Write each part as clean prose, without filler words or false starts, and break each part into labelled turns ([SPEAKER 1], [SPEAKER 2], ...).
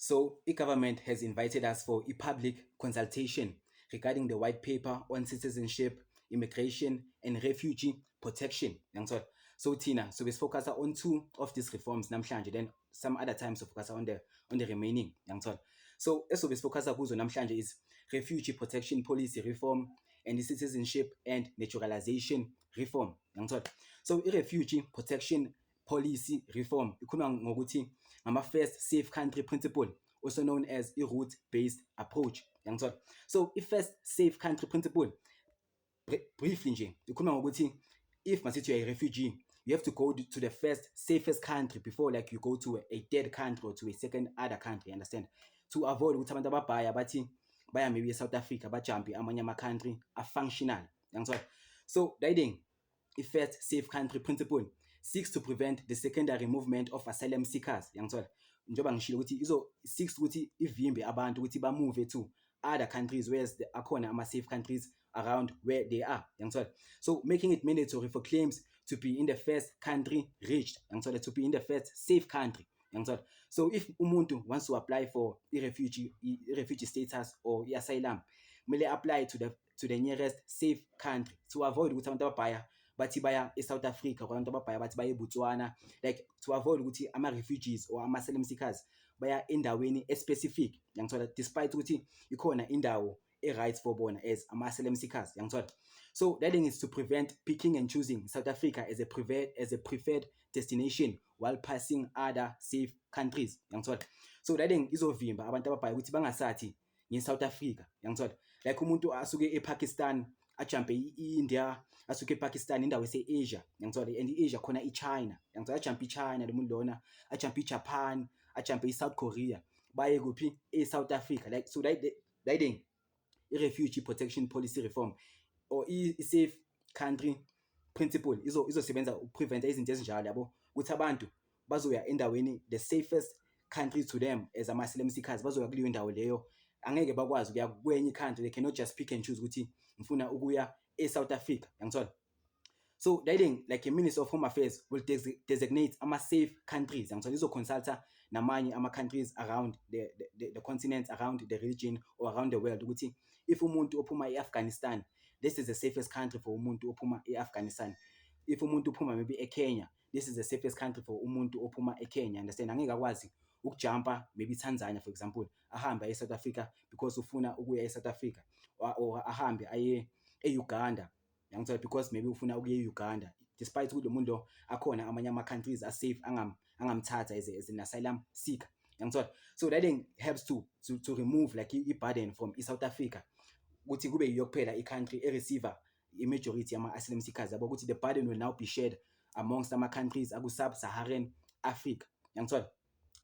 [SPEAKER 1] So, government has invited us for a public consultation regarding the white paper on citizenship, immigration, and refugee protection. So Tina, so we focus on two of these reforms namhlanje, then some other times we focus on the remaining. So eso besifocus kuzo namhlanje is refugee protection policy reform and the citizenship and naturalization reform. So refugee protection policy reform ikhuluma ngokuthi first safe country principle, also known as a route-based approach. So i-first safe country principle briefly nje ikhuluma ngokuthi if masithi you're a refugee, you have to go to the first safest country before like you go to a third country or to a second other country, understand, to avoid ukuthi abantu ababhaya bathi baya maybe eSouth Africa bajampe amanye ama-country a-functional. So guiding i-first safe country principle seeks to prevent the secondary movement of asylum seekers. Njengoba ngishilo ukuthi seeks ukuthi ivimbe abantu ukuthi bamove to other countries where akhona ama-safe countries around where they are. So making it mandatory for claims to be in the first country reached, to be in the first safe country. So if umuntu wants to apply for refugee status or asylum, may apply to the nearest safe country to avoid ukuthi abantu ababhaya bathi baya eSouth Africa or abantu ababhaya bathi baya eBotswana, like to avoid ukuthi ama-refugees or ama-asylum seekers baya endaweni specific, despite ukuthi ikhona indawo right for bona as ama-asylum seekers. So that thing is to prevent picking and choosing South Africa as a preferred destination while passing other safe countries. So that thing izovimba abantu ababhaya ukuthi bangasathi nge-South Africa. Like umuntu asuke ePakistan ajampe i-India, asuke ePakistan indawo ese-Asia, and i-Asia khona i-China, ajampe i-China lo muntu lona, ajampe i-Japan, ajampe i-South Korea, baye kuphi e-South Africa. Like so that thing i-refugee protection policy reform or i-safe country principle izosebenza ukupreventa izinto ezinjalo yabo ukuthi abantu bazoya endaweni the safest country to them as ama-asylum seekers, bazoya kuleyo ndawo leyo angeke bakwazi ukuya kwenye country. They cannot just pick and choose ukuthi ngifuna ukuya eSouth Africa. So that thing, like a Minister of Home Affairs will designate ama-safe countries. Izoconsulta namanye ama-countries around the continent, around the region or around the world ukuthi if umuntu ophuma e-Afghanistan, this is the safest country for umuntu ophuma e-Afghanistan. If umuntu ophuma maybe eKenya, this is the safest country for umuntu ophuma eKenya, understand. Angeke akwazi ukujumpa maybe Tanzania for example ahambe eSouth Africa because ufuna ukuya eSouth Africa, or ahambe aye eUganda, because maybe ufuna ukuya eUganda despite ukuthi lo muntu lo akhona amanye ama-countries are-safe angamthatha as an asylum seeker. So that thing helps to remove like i-burden from eSouth Africa ukuthi kube yiyo kuphela i-country e-receiver i-majority yama-asylum seekers, yabo ukuthi the burden will now be shared amongst ama-countries aku-sub-Saharan Africa.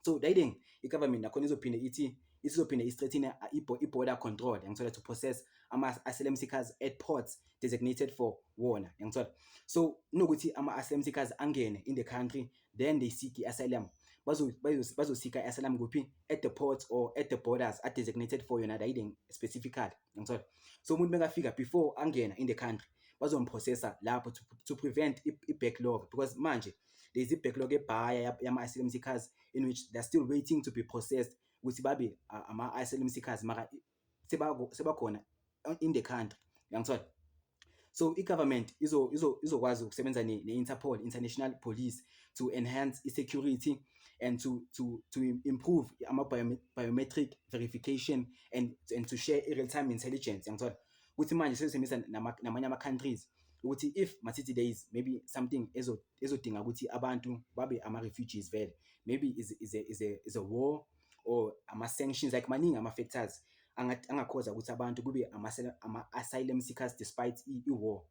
[SPEAKER 1] So that thing i-government nakhona izophinde i-strengthen i-border control, to process ama-asylum seekers at ports designated for wona. So nokuthi ama-asylum seekers angene in the country then they seek asylum, bazosika asylum kuphi at the ports or at the borders are designated for yona that specifically. So umuntu bengafika before angena in the country bazomprocessa lapho to prevent i-backlog, because manje there is i-backlog ebhaya yama-asylum seekers in which they're still waiting to be processed ukuthi babe ama-asylum seekers mara sebakhona in the country. So i-government izokwazi ukusebenza ne-Interpol, International Police, to enhance i-security and to improve ama-biometric verification and to share real-time intelligence. Ukuthi manje sesebenzisa namanye ama-countries ukuthi if masithi there is maybe something ezodinga ukuthi abantu babe ama-refugees vele, maybe is a war or ama-sanctions, like maningi ama-factors angakhoza ukuthi abantu kube ama-asylum seekers despite i-war.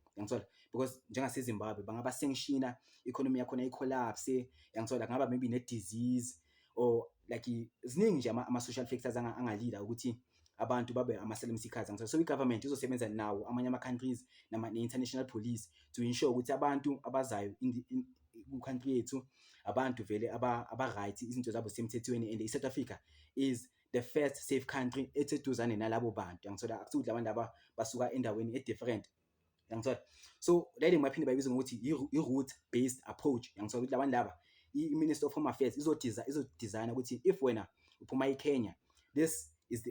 [SPEAKER 1] Because njengaseZimbabwe bangaba sanctiona economy yakhona i-collapse, ngaba maybe ne-disease or like ziningi nje ama-social factors angalida ukuthi abantu babe ama-asylum seekers. So i-government izosebenza nawo amanye ama-countries ne-international police to ensure ukuthi abantu abazayo ku-country yethu abantu vele aba-right, izinto zabo semthethweni, and i-South Africa is the first safe country eseduzane nalabo bantu. Akusuthi abantu laba basuka endaweni e-different. So leli ngaphinde bayibiza ngokuthi i-route-based approach. Ukuthi labantu laba i-Minister of Home Affairs izodesign ukuthi if wena uphuma eKenya, this is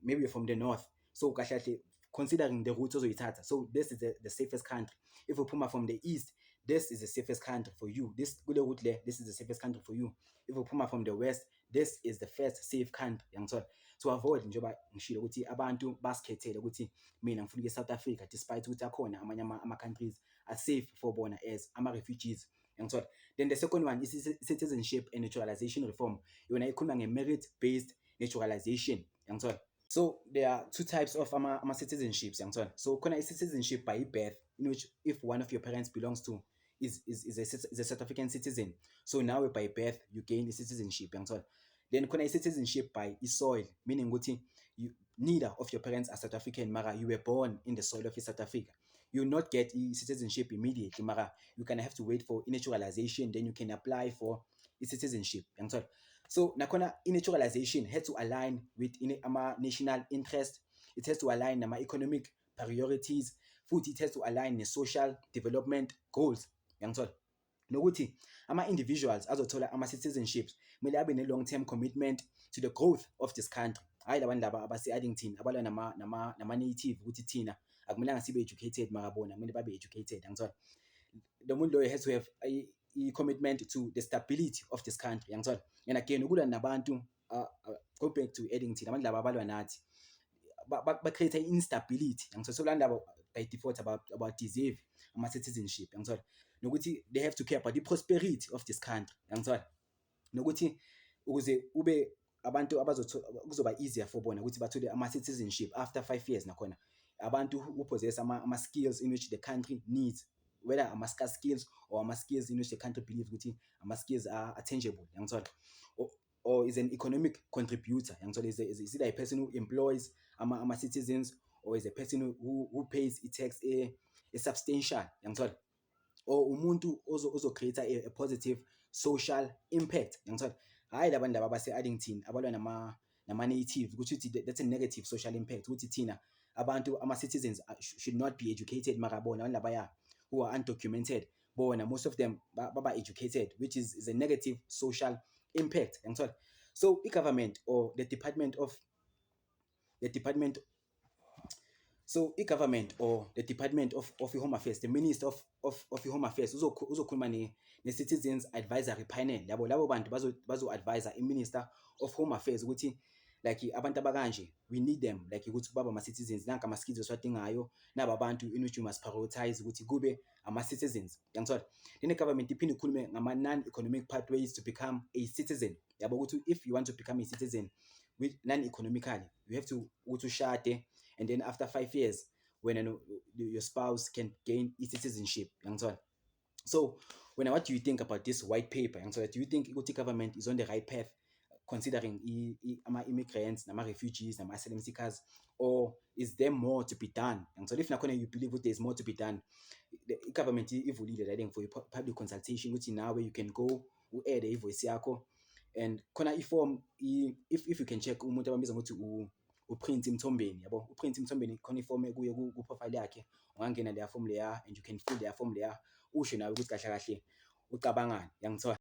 [SPEAKER 1] maybe you're from the north, so kahle kahle considering the route ozoyithatha, so this is the safest country. If uphuma from the east, this is the safest country for you. This kule route le, this is the safest country for you. If uphuma from the west, this is the first safe country, yangithola. To avoid njengoba ngishilo ukuthi abantu basikhethele ukuthi mina ngifuna eSouth Africa despite ukuthi akhona amanye ama-countries are safe for bona as ama-refugees, yangithola. Then the second one is citizenship and naturalization reform. Yona ikhuluma nge-merit-based naturalization, yangithola. So there are two types of citizenships, yangithola. So khona i-citizenship by birth, in which if one of your parents belongs to is a South African citizen, so now by birth you gain a citizenship, yangithola. Then khona i-citizenship by soil, meaning ukuthi neither of your parents are South African, mara you were born in the soil of South Africa. You will not get citizenship immediately, mara you can have to wait for naturalization, then you can apply for citizenship, yangithola. So nakhona naturalization has to align with national interest, it has to align nama-economic priorities, futhi it has to align ne-social development goals, yangithola. Nokuthi ama-individuals azothola ama-citizenships kumele abe ne-long-term commitment to the growth of this country. Hayi labantu laba abase-Addington abalwa nama-native ukuthi thina akumelanga sibe-educated mara bona kumele babe-educated, yangithola. The muntu loyo has to have i-commitment to the stability of this country, yangithola. And again ukulwa nabantu go back to Addington, abantu laba abalwa nathi ba-create instability, yangithola. So abantu laba by default about deserve ama-citizenship, yangithola. Nokuthi they have to care about the prosperity of this country, yangithola. Nokuthi ukuze ube abantu kuzoba easier for bona ukuthi bathole ama-citizenship after 5 years, nakhona abantu who possess ama-skills in which the country needs, whether ama-scarce skills or ama-skills in which the country believes ukuthi ama-skills are tangible, yangithola, or is an economic contributor, yangithola. Is either a person who employs ama-citizens, or is a person who pays i-tax substantial, yangithola, or umuntu create a positive social impact, yangithola. Hayi labantu laba base-Addington abalwa nama-native ukuthi that's a negative social impact, ukuthi thina abantu ama-citizens should not be educated, mara bona abantu labaya who are undocumented, bona most of them baba-educated, which is a negative social impact, yangithola. So i-government or the Department of Home Affairs, the Minister of Home Affairs uzokhuluma ne-Citizens Advisory Panel. Labo bantu bazo-advisa i-Minister of Home Affairs ukuthi like abantu abakanje we need them, like ukuthi baba ama-citizens, nanka ama-skills esiwadingayo, naba abantu in which you must prioritize ukuthi kube ama-citizens, yangithola. Then i-government iphinde ikhulume ngama non-economic pathways to become a citizen, yabo ukuthi if you want to become a citizen with non-economically, you have to ukuthi ushade, and then after 5 years when your spouse can gain citizenship, yangithola. So what do you think about this white paper, yangithola? Do you think ukuthi government is on the right path considering ama-immigrants nama-refugees nama-asylum seekers, or is there more to be done, yangithola? If nakhona you believe that there's more to be done, the government ivulile I think for public consultation ukuthi nawe you can go u-add i-voice yakho, and khona i-form if you can check umuntu abambiza ngokuthi uPrince Mthombeni, yabo. uPrince Mthombeni khona i-form ekuye ku-profile yakhe, ungangena leya form leya and you can fill leya form leya, usho nawe ukuthi kahle kahle ucabangani, yangithola.